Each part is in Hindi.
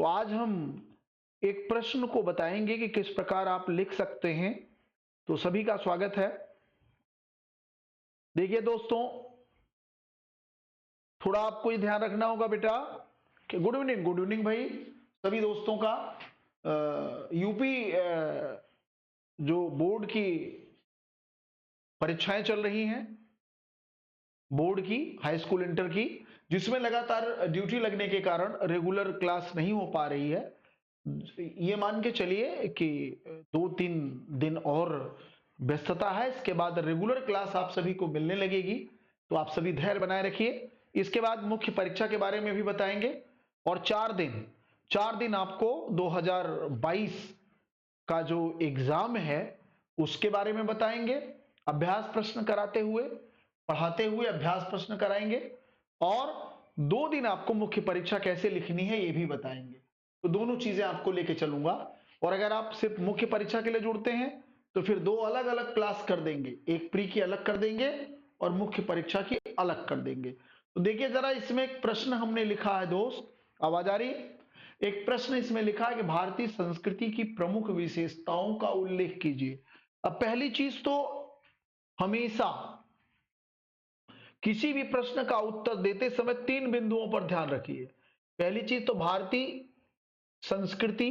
तो आज हम एक प्रश्न को बताएंगे कि किस प्रकार आप लिख सकते हैं। तो सभी का स्वागत है। देखिए दोस्तों, थोड़ा आपको ये ध्यान रखना होगा बेटा कि गुड इवनिंग भाई सभी दोस्तों का। यूपी जो बोर्ड की परीक्षाएं चल रही हैं, बोर्ड की, हाई स्कूल इंटर की, जिसमें लगातार ड्यूटी लगने के कारण रेगुलर क्लास नहीं हो पा रही है। ये मान के चलिए कि 2-3 दिन और व्यस्तता है, इसके बाद रेगुलर क्लास आप सभी को मिलने लगेगी। तो आप सभी धैर्य बनाए रखिए। इसके बाद मुख्य परीक्षा के बारे में भी बताएंगे और 4 दिन आपको 2022 का जो एग्जाम है उसके बारे में बताएंगे। अभ्यास प्रश्न कराते हुए, पढ़ाते हुए अभ्यास प्रश्न कराएंगे और 2 दिन आपको मुख्य परीक्षा कैसे लिखनी है ये भी बताएंगे। तो दोनों चीजें आपको लेके चलूंगा। और अगर आप सिर्फ मुख्य परीक्षा के लिए जुड़ते हैं तो फिर 2 अलग अलग क्लास कर देंगे, एक प्री की अलग कर देंगे और मुख्य परीक्षा की अलग कर देंगे। तो देखिए जरा, इसमें एक प्रश्न हमने लिखा है दोस्त, आवाज आ रही? एक प्रश्न इसमें लिखा है कि भारतीय संस्कृति की प्रमुख विशेषताओं का उल्लेख कीजिए। अब पहली चीज तो हमेशा किसी भी प्रश्न का उत्तर देते समय 3 बिंदुओं पर ध्यान रखिए। पहली चीज तो भारतीय संस्कृति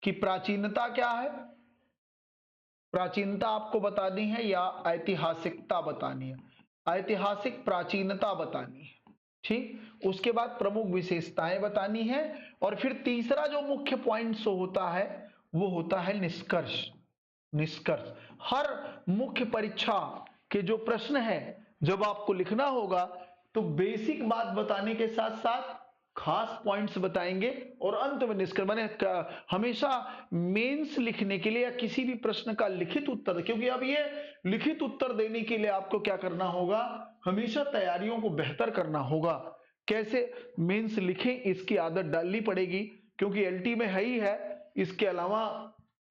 की प्राचीनता क्या है, प्राचीनता आपको बतानी है या ऐतिहासिकता बतानी है? ऐतिहासिक प्राचीनता बतानी है, ठीक। उसके बाद प्रमुख विशेषताएं बतानी है और फिर तीसरा जो मुख्य पॉइंट होता है वो होता है निष्कर्ष। निष्कर्ष हर मुख्य परीक्षा के जो प्रश्न है जब आपको लिखना होगा तो बेसिक बात बताने के साथ साथ खास पॉइंट्स बताएंगे और अंत में निष्कर्ष। माने हमेशा मेंस लिखने के लिए या किसी भी प्रश्न का लिखित उत्तर, क्योंकि अब ये लिखित उत्तर देने के लिए आपको क्या करना होगा, हमेशा तैयारियों को बेहतर करना होगा। कैसे मेंस लिखें इसकी आदत डालनी पड़ेगी, क्योंकि एलटी में है ही है। इसके अलावा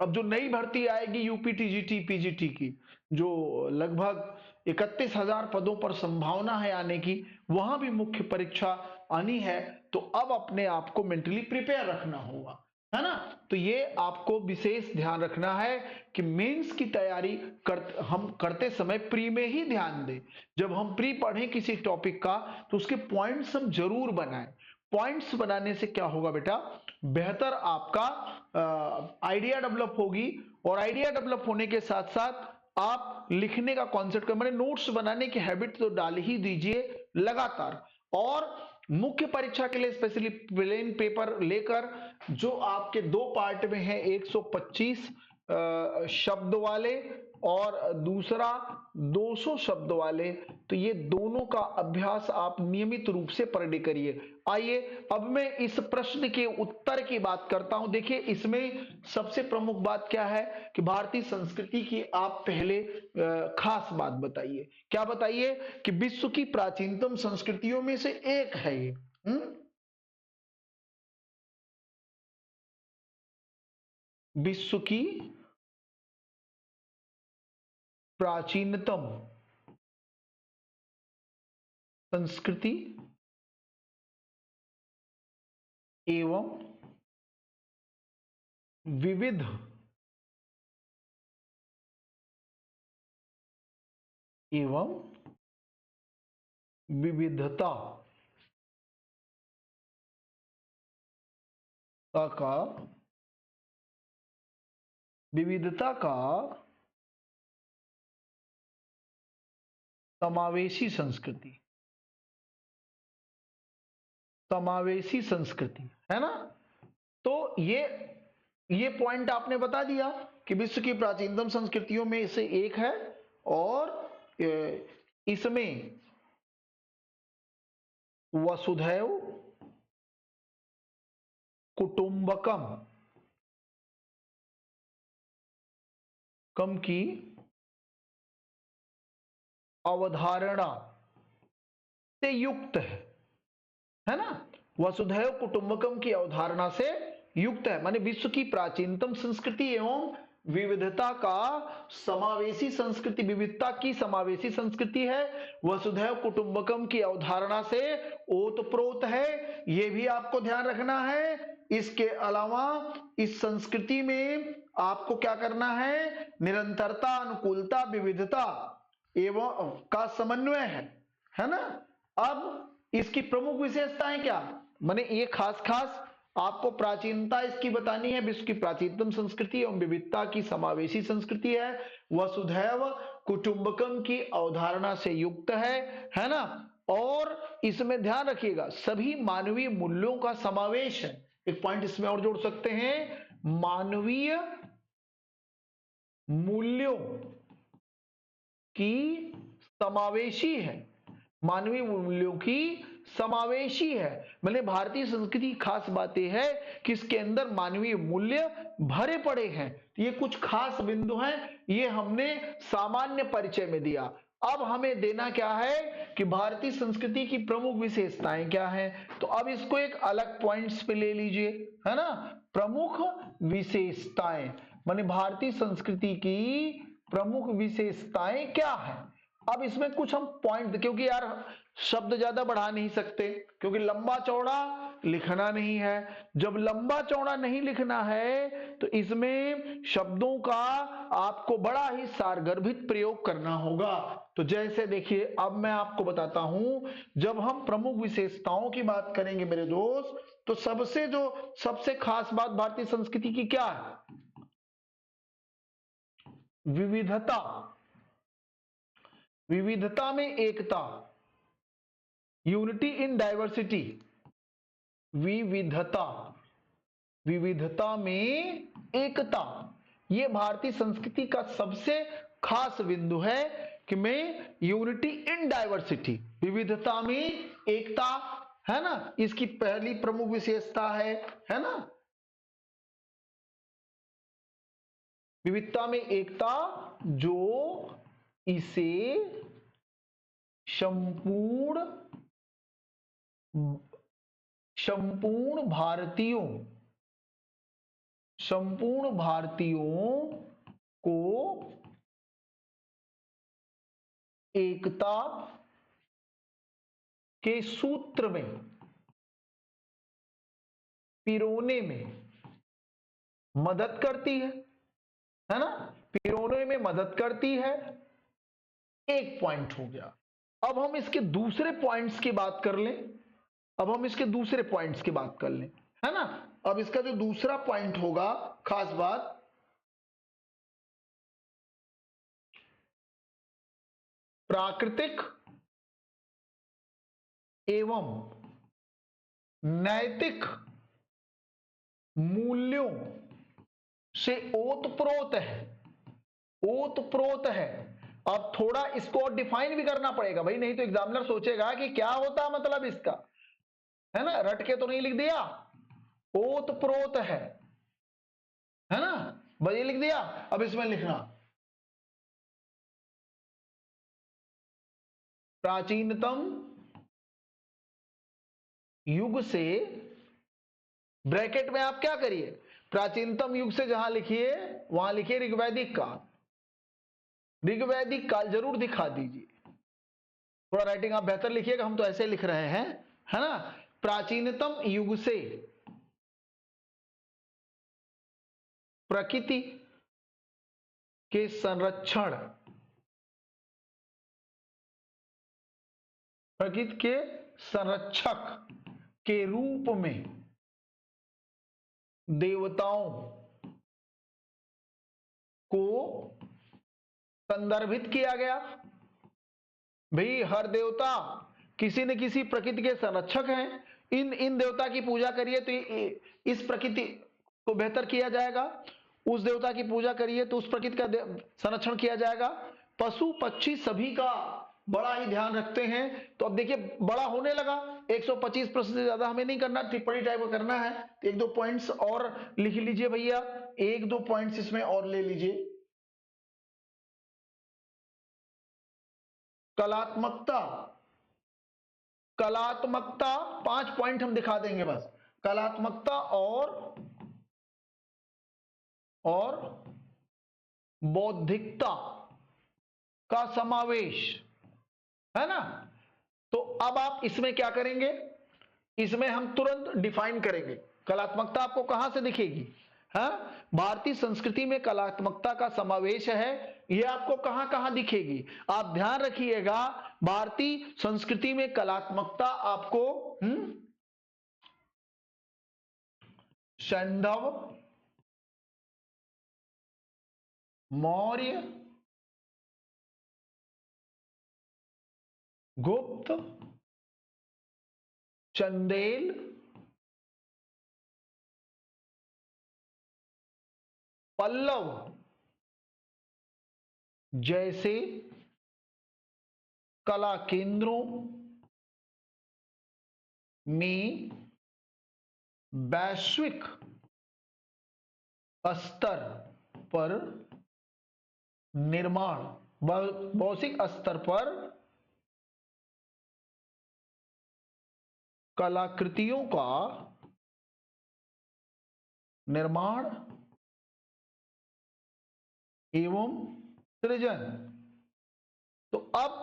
अब जो नई भर्ती आएगी यूपी टीजीटी पीजीटी की, जो लगभग 31,000 पदों पर संभावना है आने की, वहां भी मुख्य परीक्षा आनी है। तो अब अपने आप को मेंटली प्रिपेयर रखना होगा, है ना। तो ये आपको विशेष ध्यान रखना है कि मेंस की तैयारी हम करते समय प्री में ही ध्यान दें। जब हम प्री पढ़ें किसी टॉपिक का तो उसके पॉइंट्स हम जरूर बनाएं। पॉइंट्स बनाने से क्या होगा बेटा, बेहतर आपका आइडिया डेवलप होगी और आइडिया डेवलप होने के साथ साथ आप लिखने का कॉन्सेप्ट कर, मैंने नोट्स बनाने की हैबिट तो डाल ही दीजिए लगातार। और मुख्य परीक्षा के लिए स्पेशली प्लेन पेपर लेकर जो आपके 2 पार्ट में है, 125 शब्द वाले और दूसरा 200 शब्द वाले, तो ये दोनों का अभ्यास आप नियमित रूप से पर डे करिए। आइए अब मैं इस प्रश्न के उत्तर की बात करता हूं। देखिए इसमें सबसे प्रमुख बात क्या है कि भारतीय संस्कृति की आप पहले खास बात बताइए। क्या बताइए कि विश्व की प्राचीनतम संस्कृतियों में से एक है ये। विश्व की प्राचीनतम संस्कृति एवं विविध एवं विविधता का विविधता का समावेशी संस्कृति, समावेशी संस्कृति, है ना। तो ये पॉइंट आपने बता दिया कि विश्व की प्राचीनतम संस्कृतियों में से एक है और इसमें वसुधैव कुटुंबकम कम की अवधारणा से युक्त है ना। वसुधैव कुटुंबकम की अवधारणा से युक्त है, माने विश्व की प्राचीनतम संस्कृति एवं विविधता का समावेशी संस्कृति, विविधता की समावेशी संस्कृति है, वसुधैव कुटुंबकम की अवधारणा से ओतप्रोत है, ये भी आपको ध्यान रखना है। इसके अलावा इस संस्कृति में आपको क्या करना है, निरंतरता, अनुकूलता, विविधता एवं का समन्वय है ना। अब इसकी प्रमुख विशेषताएं क्या, माने ये खास खास आपको प्राचीनता इसकी बतानी है, विश्व की प्राचीनतम संस्कृति एवं विविधता की समावेशी संस्कृति है, वसुधैव कुटुंबकम की अवधारणा से युक्त है ना। और इसमें ध्यान रखिएगा सभी मानवीय मूल्यों का समावेश है। एक पॉइंट इसमें और जोड़ सकते हैं, मानवीय मूल्यों की समावेशी है, मानवीय मूल्यों की समावेशी है। मतलब भारतीय संस्कृति की खास बातें है कि इसके अंदर मानवीय मूल्य भरे पड़े हैं। ये कुछ खास बिंदु हैं, ये हमने सामान्य परिचय में दिया। अब हमें देना क्या है कि भारतीय संस्कृति की प्रमुख विशेषताएं क्या हैं। तो अब इसको एक अलग पॉइंट्स पे ले लीजिए, है ना। प्रमुख विशेषताएं माने भारतीय संस्कृति की प्रमुख विशेषताएं क्या है। अब इसमें कुछ हम पॉइंट, क्योंकि यार शब्द ज्यादा बढ़ा नहीं सकते, क्योंकि लंबा चौड़ा लिखना नहीं है। जब लंबा चौड़ा नहीं लिखना है तो इसमें शब्दों का आपको बड़ा ही सारगर्भित प्रयोग करना होगा। तो जैसे देखिए अब मैं आपको बताता हूं, जब हम प्रमुख विशेषताओं की बात करेंगे मेरे दोस्त, तो सबसे खास बात भारतीय संस्कृति की क्या है, विविधता। विविधता में एकता, यूनिटी इन डाइवर्सिटी। विविधता, विविधता में एकता, ये भारतीय संस्कृति का सबसे खास बिंदु है कि मैं यूनिटी इन डाइवर्सिटी, विविधता में एकता, है ना, इसकी पहली प्रमुख विशेषता है ना। विविधता में एकता जो इसे संपूर्ण भारतीयों को एकता के सूत्र में पिरोने में मदद करती है ना, पिरोने में मदद करती है। एक पॉइंट हो गया। अब हम इसके दूसरे पॉइंट्स की बात कर लें, है ना। अब इसका जो दूसरा पॉइंट होगा, खास बात, प्राकृतिक एवं नैतिक मूल्यों से ओतप्रोत है। अब थोड़ा इसको और डिफाइन भी करना पड़ेगा भाई, नहीं तो एग्जामिनर सोचेगा कि क्या होता मतलब इसका, है ना, रट के तो नहीं लिख दिया, ओतप्रोत है ना, बस ये लिख दिया। अब इसमें लिखना प्राचीनतम युग से, ब्रैकेट में आप क्या करिए, प्राचीनतम युग से जहां लिखिए वहां लिखिए ऋग्वैदिक काल, ऋग्वैदिक काल जरूर दिखा दीजिए। थोड़ा राइटिंग आप बेहतर लिखिएगा, हम तो ऐसे लिख रहे हैं, है ना। प्राचीनतम युग से प्रकृति के संरक्षण, प्रकृति के संरक्षक के रूप में देवताओं को संदर्भित किया गया। भाई हर देवता किसी न किसी प्रकृति के संरक्षक हैं, इन देवता की पूजा करिए तो इस प्रकृति को बेहतर किया जाएगा, उस देवता की पूजा करिए तो उस प्रकृति का संरक्षण किया जाएगा। पशु पक्षी सभी का बड़ा ही ध्यान रखते हैं। तो अब देखिए बड़ा होने लगा, 125 प्रश्न से ज्यादा हमें नहीं करना, टिप्पणी टाइप का करना है। एक दो पॉइंट्स और लिख लीजिए भैया, एक दो पॉइंट्स इसमें और ले लीजिए। कलात्मकता, 5 पॉइंट हम दिखा देंगे बस। कलात्मकता और बौद्धिकता का समावेश, है ना। तो अब आप इसमें क्या करेंगे, इसमें हम तुरंत डिफाइन करेंगे कलात्मकता आपको कहां से दिखेगी। हाँ, भारतीय संस्कृति में कलात्मकता का समावेश है, यह आपको कहां कहां दिखेगी। आप ध्यान रखिएगा, भारतीय संस्कृति में कलात्मकता आपको सैंधव, मौर्य, गुप्त, चंदेल, पल्लव जैसे कला केंद्रों में वैश्विक स्तर पर निर्माण, वैश्विक स्तर पर कलाकृतियों का निर्माण एवं सृजन। तो अब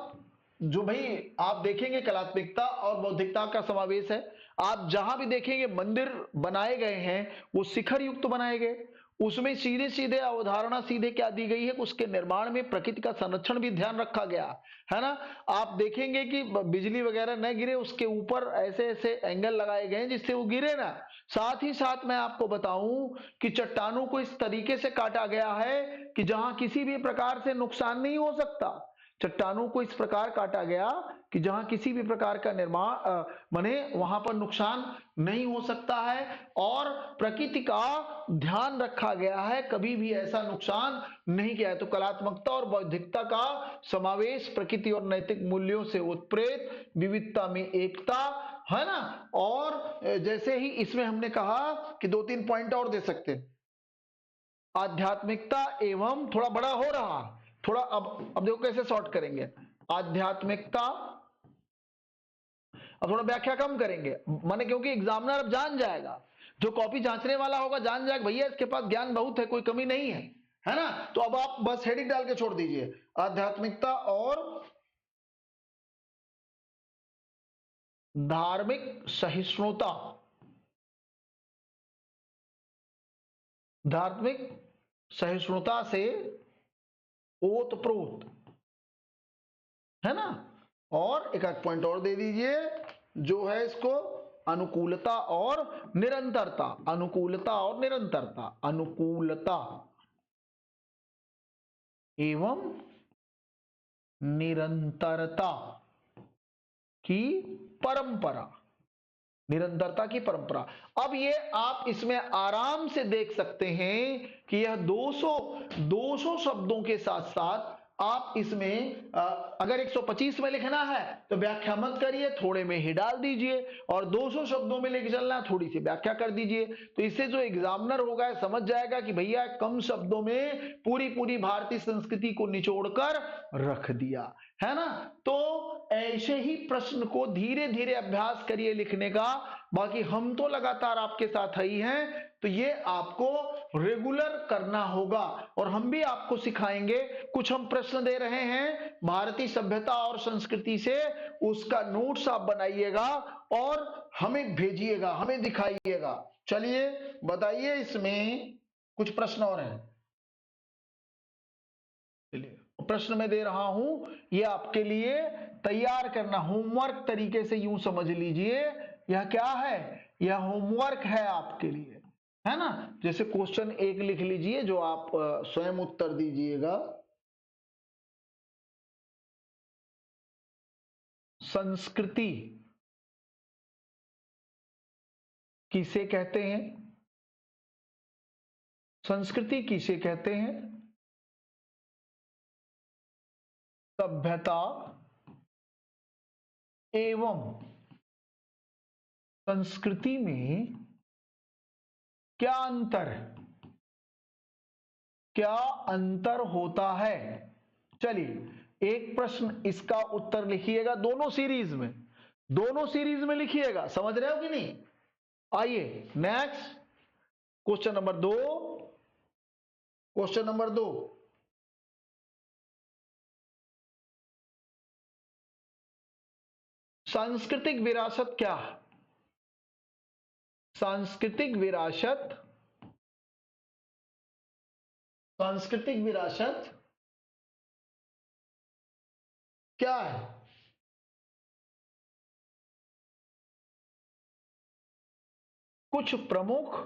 जो भाई आप देखेंगे कलात्मकता और बौद्धिकता का समावेश है। आप जहां भी देखेंगे मंदिर बनाए गए हैं वो शिखर युक्त बनाए गए, उसमें सीधे सीधे अवधारणा सीधे क्या दी गई है, उसके निर्माण में प्रकृति का संरक्षण भी ध्यान रखा गया है ना। आप देखेंगे कि बिजली वगैरह न गिरे, उसके ऊपर ऐसे ऐसे एंगल लगाए गए हैं जिससे वो गिरे ना। साथ ही साथ मैं आपको बताऊं कि चट्टानों को इस तरीके से काटा गया है कि जहां किसी भी प्रकार से नुकसान नहीं हो सकता। चट्टानों को इस प्रकार काटा गया कि जहां किसी भी प्रकार का निर्माण बने वहां पर नुकसान नहीं हो सकता है, और प्रकृति का ध्यान रखा गया है, कभी भी ऐसा नुकसान नहीं किया है। तो कलात्मकता और बौद्धिकता का समावेश प्रकृति और नैतिक मूल्यों से उत्प्रेत विविधता में एकता, है ना। और जैसे ही इसमें हमने कहा कि 2-3 पॉइंट और दे सकते हैं, आध्यात्मिकता एवं, थोड़ा बड़ा हो रहा, थोड़ा अब देखो कैसे सॉर्ट करेंगे। आध्यात्मिकता, अब थोड़ा व्याख्या कम करेंगे माने, क्योंकि एग्जामिनर अब जान जाएगा, जो कॉपी जांचने वाला होगा जान जाएगा भैया इसके पास ज्ञान बहुत है, कोई कमी नहीं है ना। तो अब आप बस हेडिंग डाल के छोड़ दीजिए, आध्यात्मिकता और धार्मिक सहिष्णुता, धार्मिक सहिष्णुता से ओतप्रोत, है ना। और एक आध पॉइंट और दे दीजिए जो है इसको, अनुकूलता और निरंतरता, अनुकूलता और निरंतरता, अनुकूलता एवं निरंतरता की परंपरा, निरंतरता की परंपरा। अब ये आप इसमें आराम से देख सकते हैं कि यह 200 शब्दों के साथ साथ आप इसमें अगर 125 में लिखना है तो व्याख्या मत करिए, थोड़े में ही डाल दीजिए, और 200 शब्दों में लेके चलना है थोड़ी सी व्याख्या कर दीजिए। तो इससे जो एग्जामिनर होगा समझ जाएगा कि भैया कम शब्दों में पूरी पूरी भारतीय संस्कृति को निचोड़कर रख दिया, है ना। तो ऐसे ही प्रश्न को धीरे धीरे अभ्यास करिए लिखने का। बाकी हम तो लगातार आपके साथ ही हैं, तो ये आपको रेगुलर करना होगा, और हम भी आपको सिखाएंगे। कुछ हम प्रश्न दे रहे हैं भारतीय सभ्यता और संस्कृति से, उसका नोट्स आप बनाइएगा और हमें भेजिएगा, हमें दिखाइएगा। चलिए बताइए, इसमें कुछ प्रश्न और हैं। चलिए प्रश्न में दे रहा हूं, ये आपके लिए तैयार करना, होमवर्क तरीके से यूं समझ लीजिए। यह क्या है, यह होमवर्क है आपके लिए, है ना। जैसे क्वेश्चन 1 लिख लीजिए जो आप स्वयं उत्तर दीजिएगा। संस्कृति किसे कहते हैं, संस्कृति किसे कहते हैं, सभ्यता एवं संस्कृति में क्या अंतर है, क्या अंतर होता है। चलिए एक प्रश्न इसका उत्तर लिखिएगा, दोनों सीरीज में, दोनों सीरीज में लिखिएगा, समझ रहे हो कि नहीं। आइए next question number 2, question number 2, सांस्कृतिक विरासत क्या है? सांस्कृतिक विरासत, सांस्कृतिक विरासत क्या है? कुछ प्रमुख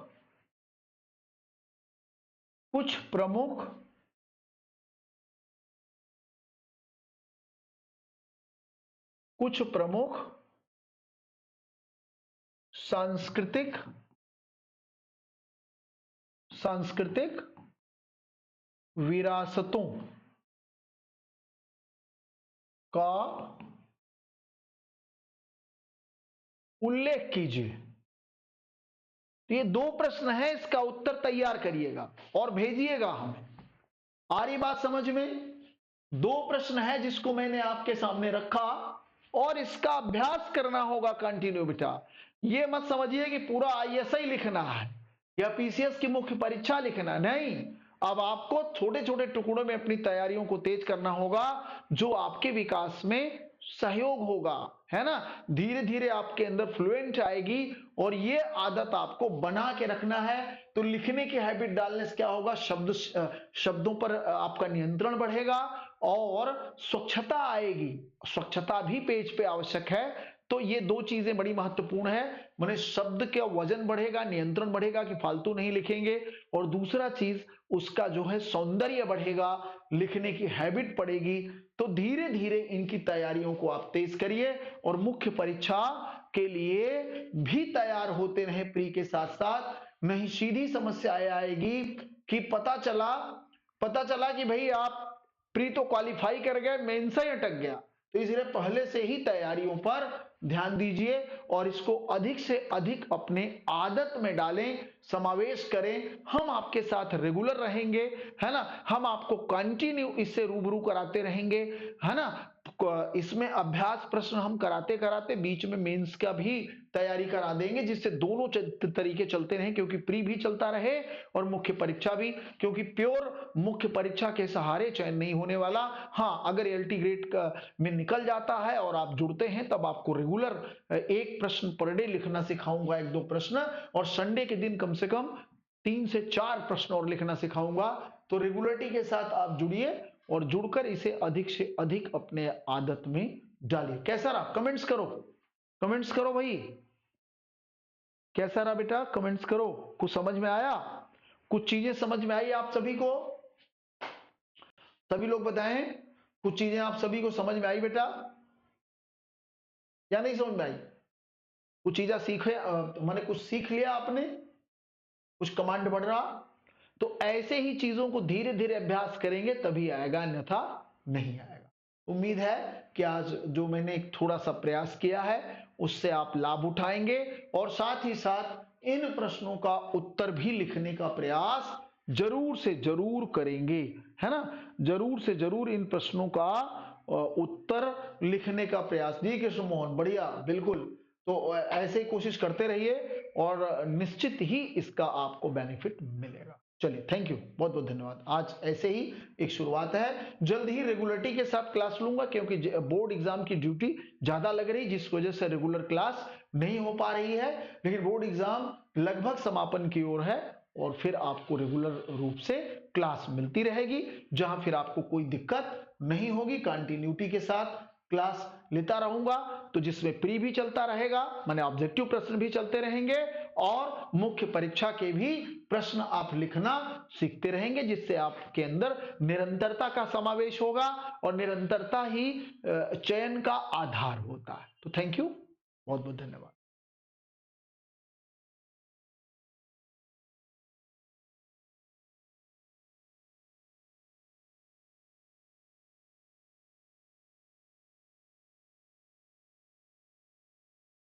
सांस्कृतिक विरासतों का उल्लेख कीजिए। तो ये दो प्रश्न है, इसका उत्तर तैयार करिएगा और भेजिएगा हमें। आ रही बात समझ में? दो प्रश्न है जिसको मैंने आपके सामने रखा और इसका अभ्यास करना होगा कंटिन्यू बेटा। ये मत समझिए कि पूरा आईएसआई लिखना है या पीसीएस की मुख्य परीक्षा लिखना, नहीं। अब आपको छोटे छोटे टुकड़ों में अपनी तैयारियों को तेज करना होगा, जो आपके विकास में सहयोग होगा, है ना। धीरे धीरे आपके अंदर फ्लुएंट आएगी और ये आदत आपको बना के रखना है। तो लिखने की हैबिट डालने से क्या होगा, शब्दों पर आपका नियंत्रण बढ़ेगा और स्वच्छता आएगी। स्वच्छता भी पेज पे आवश्यक है। तो ये दो चीजें बड़ी महत्वपूर्ण है। माने शब्द का वजन बढ़ेगा, नियंत्रण बढ़ेगा कि फालतू नहीं लिखेंगे, और दूसरा चीज उसका जो है सौंदर्य बढ़ेगा, लिखने की हैबिट पड़ेगी। तो धीरे धीरे इनकी तैयारियों को आप तेज करिए और मुख्य परीक्षा के लिए भी तैयार होते रहे प्री के साथ साथ। नहीं सीधी समस्या आएगी कि पता चला कि भाई आप प्री तो क्वालिफाई कर गए, मेंस ही अटक गया। तो इसलिए पहले से ही तैयारियों पर ध्यान दीजिए और इसको अधिक से अधिक अपने आदत में डालें, समावेश करें। हम आपके साथ रेगुलर रहेंगे, है ना। हम आपको कंटिन्यू इससे रूबरू कराते रहेंगे, है ना। इसमें अभ्यास प्रश्न हम कराते कराते बीच में मेंस का भी तैयारी करा देंगे, जिससे दोनों तरीके चलते रहें, क्योंकि प्री भी चलता रहे और मुख्य परीक्षा भी। क्योंकि प्योर मुख्य परीक्षा के सहारे चयन नहीं होने वाला। हाँ, अगर एलटी ग्रेड में निकल जाता है और आप जुड़ते हैं, तब आपको रेगुलर एक प्रश्न पर डे लिखना सिखाऊंगा, एक दो प्रश्न, और संडे के दिन कम से कम 3 से 4 प्रश्न और लिखना सिखाऊंगा। तो रेगुलरिटी के साथ आप जुड़िए और जुड़कर इसे अधिक से अधिक अपने आदत में डालिए। कैसा रहा? कमेंट्स करो भाई, कैसा रहा बेटा? कमेंट्स करो। कुछ समझ में आया? कुछ चीजें समझ में आई आप सभी को? सभी लोग बताएं, कुछ चीजें आप सभी को समझ में आई बेटा या नहीं समझ में आई? कुछ चीजें सीखे, मैंने कुछ सीख लिया आपने, कुछ कमांड बढ़ रहा। तो ऐसे ही चीजों को धीरे धीरे अभ्यास करेंगे तभी आएगा, अन्यथा नहीं आएगा। उम्मीद है कि आज जो मैंने थोड़ा सा प्रयास किया है उससे आप लाभ उठाएंगे और साथ ही साथ इन प्रश्नों का उत्तर भी लिखने का प्रयास जरूर से जरूर करेंगे, है ना। जरूर से जरूर इन प्रश्नों का उत्तर लिखने का प्रयास। जी कृष्ण मोहन, बढ़िया, बिल्कुल। तो ऐसे ही कोशिश करते रहिए और निश्चित ही इसका आपको बेनिफिट मिलेगा। चलिए, थैंक यू, बहुत बहुत धन्यवाद। आज ऐसे ही एक शुरुआत है, जल्द ही रेगुलरिटी के साथ क्लास लूंगा, क्योंकि बोर्ड एग्जाम की ड्यूटी ज्यादा लग रही, जिस वजह से रेगुलर क्लास नहीं हो पा रही है। लेकिन बोर्ड एग्जाम लगभग समापन की ओर है और फिर आपको रेगुलर रूप से क्लास मिलती रहेगी, जहां फिर आपको कोई दिक्कत नहीं होगी। कंटिन्यूटी के साथ क्लास लेता रहूंगा, तो जिसमें प्री भी चलता रहेगा, माने ऑब्जेक्टिव प्रश्न भी चलते रहेंगे और मुख्य परीक्षा के भी प्रश्न आप लिखना सीखते रहेंगे, जिससे आपके अंदर निरंतरता का समावेश होगा और निरंतरता ही चयन का आधार होता है। तो थैंक यू, बहुत बहुत धन्यवाद।